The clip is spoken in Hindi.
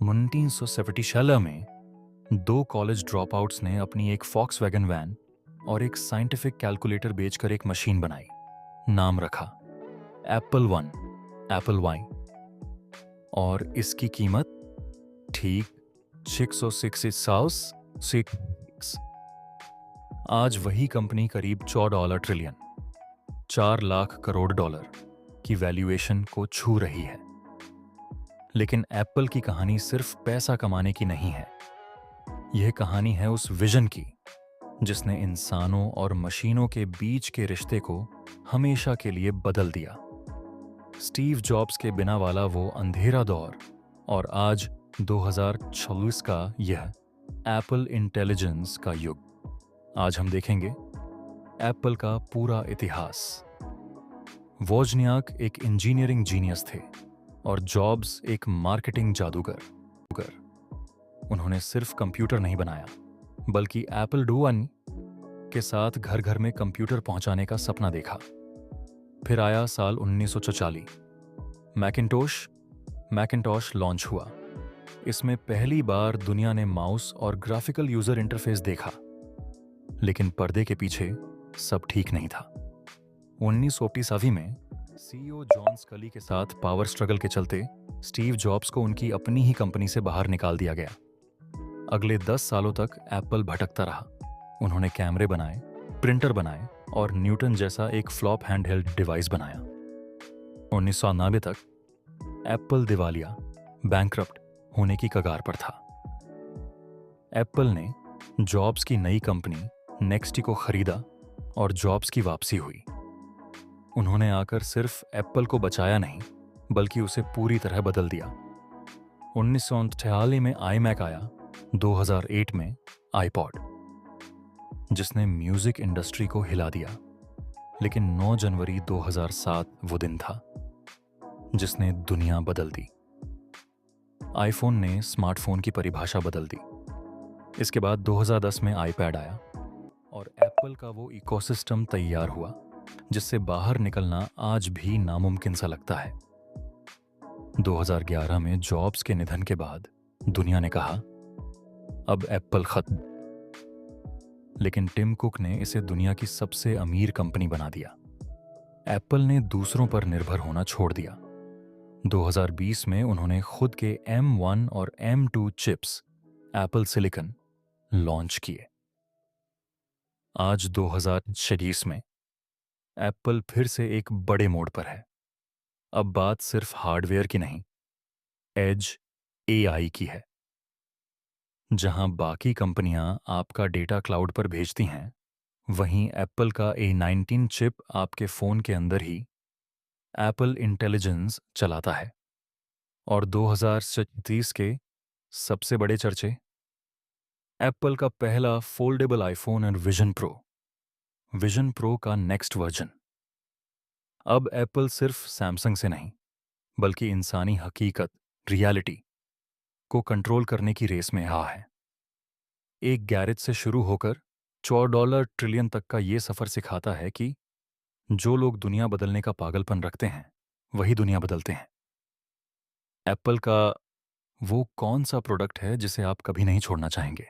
1976 में दो कॉलेज ड्रॉपआउट्स ने अपनी एक फॉक्सवैगन वैन और एक साइंटिफिक कैलकुलेटर बेचकर एक मशीन बनाई। नाम रखा एप्पल वन, एप्पल वाई। और इसकी कीमत ठीक 666 आज वही कंपनी करीब $4 ट्रिलियन, 4 लाख करोड़ की वैल्यूएशन को छू रही है। लेकिन एप्पल की कहानी सिर्फ पैसा कमाने की नहीं है। यह कहानी है उस विजन की जिसने इंसानों और मशीनों के बीच के रिश्ते को हमेशा के लिए बदल दिया। स्टीव जॉब्स के बिना वाला वो अंधेरा दौर और आज 2026 का यह एप्पल इंटेलिजेंस का युग। आज हम देखेंगे एप्पल का पूरा इतिहास। वोजनियाक एक इंजीनियरिंग जीनियस थे और जॉब्स एक मार्केटिंग जादूगर। उन्होंने सिर्फ कंप्यूटर नहीं बनाया, बल्कि एप्पल वन के साथ घर घर में कंप्यूटर पहुंचाने का सपना देखा। फिर आया साल 1944, मैकिन्टॉश लॉन्च हुआ। इसमें पहली बार दुनिया ने माउस और ग्राफिकल यूजर इंटरफेस देखा। लेकिन पर्दे के पीछे सब ठीक नहीं था। 1987 में सीईओ जॉन स्कली के साथ पावर स्ट्रगल के चलते स्टीव जॉब्स को उनकी अपनी ही कंपनी से बाहर निकाल दिया गया। अगले 10 सालों तक एप्पल भटकता रहा। उन्होंने कैमरे बनाए, प्रिंटर बनाए और न्यूटन जैसा एक फ्लॉप हैंडहेल्ड डिवाइस बनाया। 1990 तक एप्पल दिवालिया, बैंकरप्ट होने की कगार पर था। एप्पल ने जॉब्स की नई कंपनी नेक्स्टी को खरीदा और जॉब्स की वापसी हुई। उन्होंने आकर सिर्फ एप्पल को बचाया नहीं, बल्कि उसे पूरी तरह बदल दिया। 1948 में आईमैक आया, 2008 में आईपॉड, जिसने म्यूजिक इंडस्ट्री को हिला दिया। लेकिन 9 जनवरी 2007 वो दिन था जिसने दुनिया बदल दी। आईफोन ने स्मार्टफोन की परिभाषा बदल दी। इसके बाद 2010 में आईपैड आया और एप्पल का वो इकोसिस्टम तैयार हुआ जिससे बाहर निकलना आज भी नामुमकिन सा लगता है। 2011 में जॉब्स के निधन के बाद दुनिया ने कहा अब एप्पल खत्म। लेकिन टिम कुक ने इसे दुनिया की सबसे अमीर कंपनी बना दिया। एप्पल ने दूसरों पर निर्भर होना छोड़ दिया। 2020 में उन्होंने खुद के M1 और M2 chips Apple silicon launch किए। आज 2026 में एप्पल फिर से एक बड़े मोड़ पर है। अब बात सिर्फ हार्डवेयर की नहीं, एज एआई की है। जहां बाकी कंपनियां आपका डेटा क्लाउड पर भेजती हैं, वहीं एप्पल का A19 चिप आपके फोन के अंदर ही एप्पल इंटेलिजेंस चलाता है। और 2037 के सबसे बड़े चर्चे, एप्पल का पहला फोल्डेबल आईफोन और विजन प्रो का नेक्स्ट वर्जन। अब एप्पल सिर्फ सैमसंग से नहीं, बल्कि इंसानी हकीकत, रियलिटी को कंट्रोल करने की रेस में है। एक गैरेज से शुरू होकर $4 ट्रिलियन तक का ये सफर सिखाता है कि जो लोग दुनिया बदलने का पागलपन रखते हैं, वही दुनिया बदलते हैं। एप्पल का वो कौन सा प्रोडक्ट है जिसे आप कभी नहीं छोड़ना चाहेंगे?